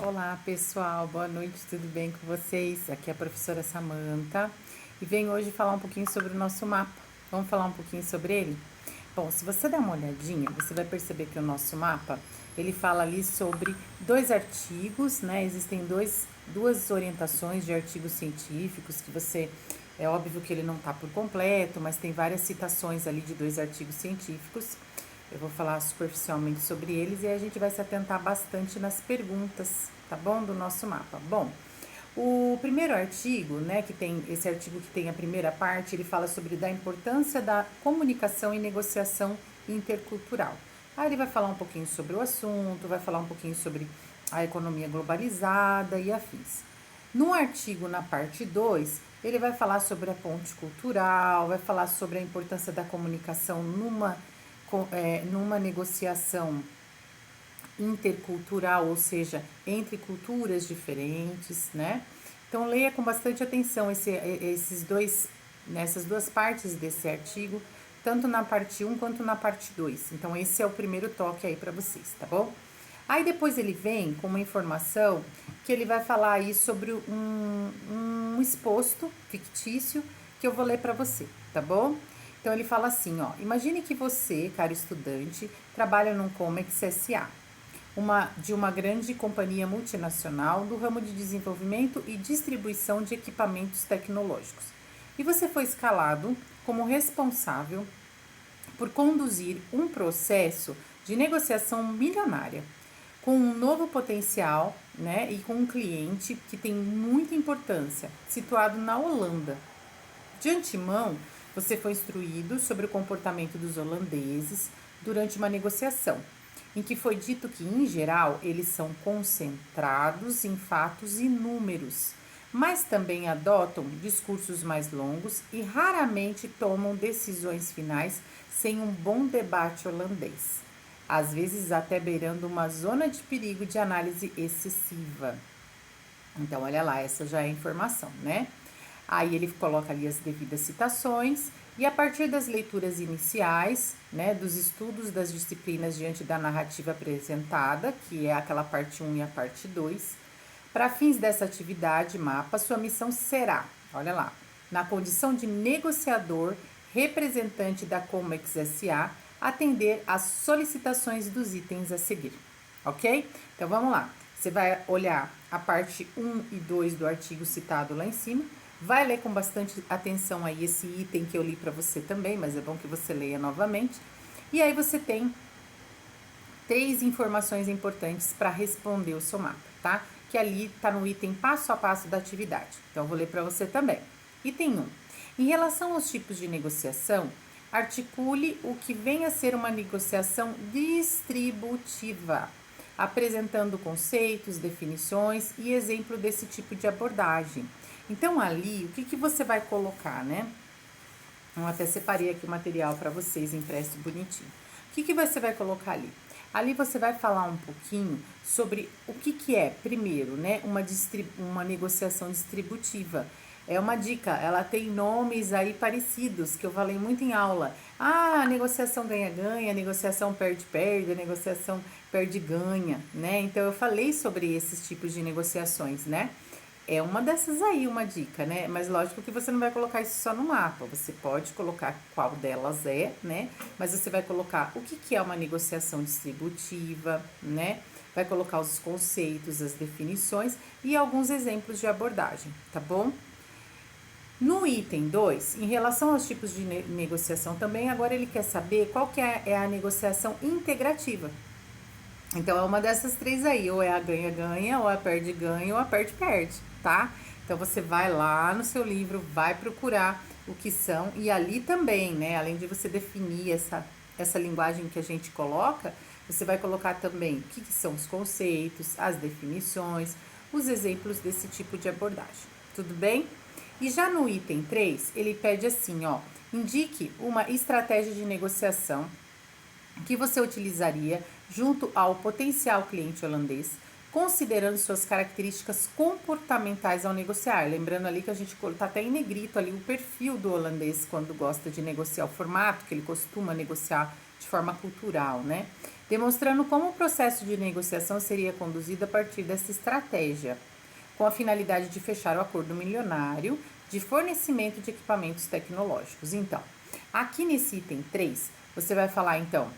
Olá pessoal, boa noite, tudo bem com vocês? Aqui é a professora Samantha e venho hoje falar um pouquinho sobre o nosso mapa. Vamos falar um pouquinho sobre ele? Bom, se você der uma olhadinha, você vai perceber que o nosso mapa, ele fala ali sobre dois artigos, né? Existem duas orientações de artigos científicos que você, é óbvio que ele não está por completo, mas tem várias citações ali de dois artigos científicos. Eu vou falar superficialmente sobre eles e a gente vai se atentar bastante nas perguntas, tá bom? Do nosso mapa. Bom, o primeiro artigo, né, que tem esse artigo que tem a primeira parte, ele fala sobre da importância da comunicação e negociação intercultural. Aí ele vai falar um pouquinho sobre o assunto, vai falar um pouquinho sobre a economia globalizada e afins. No artigo, na parte 2, ele vai falar sobre a ponte cultural, vai falar sobre a importância da comunicação numa negociação intercultural, ou seja, entre culturas diferentes, né? Então leia com bastante atenção essas duas partes desse artigo, tanto na parte 1 quanto na parte 2. Então esse é o primeiro toque aí para vocês, tá bom? Aí depois ele vem com uma informação que ele vai falar aí sobre um exposto fictício que eu vou ler para você, tá bom? Então ele fala assim, ó, imagine que você, caro estudante, trabalha num Comex SA, de uma grande companhia multinacional do ramo de desenvolvimento e distribuição de equipamentos tecnológicos. E você foi escalado como responsável por conduzir um processo de negociação milionária com um novo potencial, né, e com um cliente que tem muita importância, situado na Holanda. De antemão, você foi instruído sobre o comportamento dos holandeses durante uma negociação, em que foi dito que, em geral, eles são concentrados em fatos e números, mas também adotam discursos mais longos e raramente tomam decisões finais sem um bom debate holandês, às vezes até beirando uma zona de perigo de análise excessiva. Então, olha lá, essa já é informação, né? Aí ele coloca ali as devidas citações e a partir das leituras iniciais, né, dos estudos das disciplinas diante da narrativa apresentada, que é aquela parte 1 e a parte 2, para fins dessa atividade mapa, sua missão será, olha lá, na condição de negociador, representante da Comex SA, atender às solicitações dos itens a seguir, ok? Então vamos lá. Você vai olhar a parte 1 e 2 do artigo citado lá em cima. Vai ler com bastante atenção aí esse item que eu li para você também, mas é bom que você leia novamente. E aí você tem 3 informações importantes para responder o seu mapa, tá? Que ali está no item passo a passo da atividade. Então eu vou ler para você também. Item 1. Em relação aos tipos de negociação, articule o que vem a ser uma negociação distributiva, apresentando conceitos, definições e exemplo desse tipo de abordagem. Então, ali, o que você vai colocar, né? Eu até separei aqui o material para vocês, impresso bonitinho. O que você vai colocar ali? Ali você vai falar um pouquinho sobre o que é, primeiro, né, uma negociação distributiva. É uma dica, ela tem nomes aí parecidos, que eu falei muito em aula. Ah, negociação ganha-ganha, negociação perde-perde, negociação perde-ganha, né? Então, eu falei sobre esses tipos de negociações, né? É uma dessas aí, uma dica, né? Mas lógico que você não vai colocar isso só no mapa. Você pode colocar qual delas é, né? Mas você vai colocar o que é uma negociação distributiva, né? Vai colocar os conceitos, as definições e alguns exemplos de abordagem, tá bom? No item 2, em relação aos tipos de negociação também, agora ele quer saber qual que é a negociação integrativa. Então, é uma dessas 3 aí, ou é a ganha-ganha, ou a perde-ganha, ou a perde-perde, tá? Então, você vai lá no seu livro, vai procurar o que são, e ali também, né, além de você definir essa linguagem que a gente coloca, você vai colocar também o que são os conceitos, as definições, os exemplos desse tipo de abordagem, tudo bem? E já no item 3, ele pede assim, ó, indique uma estratégia de negociação que você utilizaria junto ao potencial cliente holandês, considerando suas características comportamentais ao negociar. Lembrando ali que a gente está até em negrito ali o perfil do holandês quando gosta de negociar, o formato que ele costuma negociar de forma cultural, né? demonstrando como o processo de negociação seria conduzido a partir dessa estratégia, com a finalidade de fechar o acordo milionário de fornecimento de equipamentos tecnológicos. Então, aqui nesse item 3, você vai falar, então,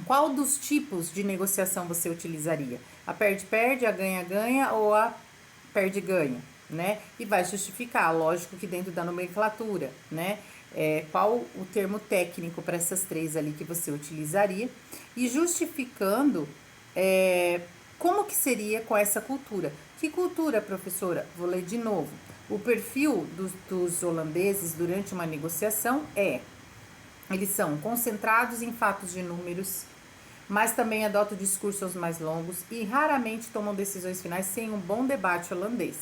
qual dos tipos de negociação você utilizaria? A perde-perde, a ganha-ganha ou a perde-ganha, né? E vai justificar, lógico que dentro da nomenclatura, né? Qual o termo técnico para essas três ali que você utilizaria e justificando como que seria com essa cultura. Que cultura, professora? Vou ler de novo. O perfil dos holandeses durante uma negociação eles são concentrados em fatos de números, mas também adotam discursos mais longos e raramente tomam decisões finais sem um bom debate holandês.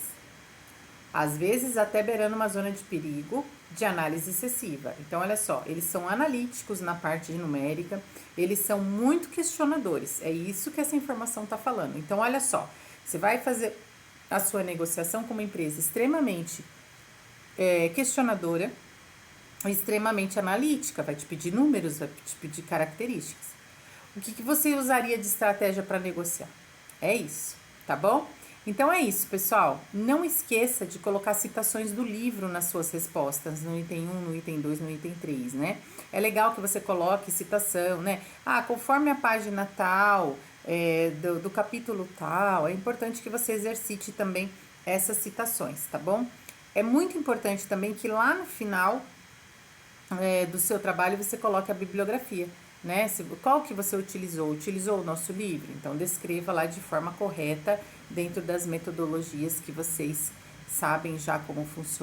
Às vezes até beirando uma zona de perigo de análise excessiva. Então, olha só, eles são analíticos na parte numérica, eles são muito questionadores. É isso que essa informação está falando. Então, olha só, você vai fazer a sua negociação com uma empresa extremamente questionadora, extremamente analítica, vai te pedir números, vai te pedir características. O que você usaria de estratégia para negociar? É isso, tá bom? Então é isso, pessoal. Não esqueça de colocar citações do livro nas suas respostas, no item 1, no item 2, no item 3, né? É legal que você coloque citação, né? Conforme a página tal, do capítulo tal, é importante que você exercite também essas citações, tá bom? É muito importante também que lá no final do seu trabalho você coloque a bibliografia, né? Qual que você utilizou? Utilizou o nosso livro? Então, descreva lá de forma correta, dentro das metodologias que vocês sabem já como funciona.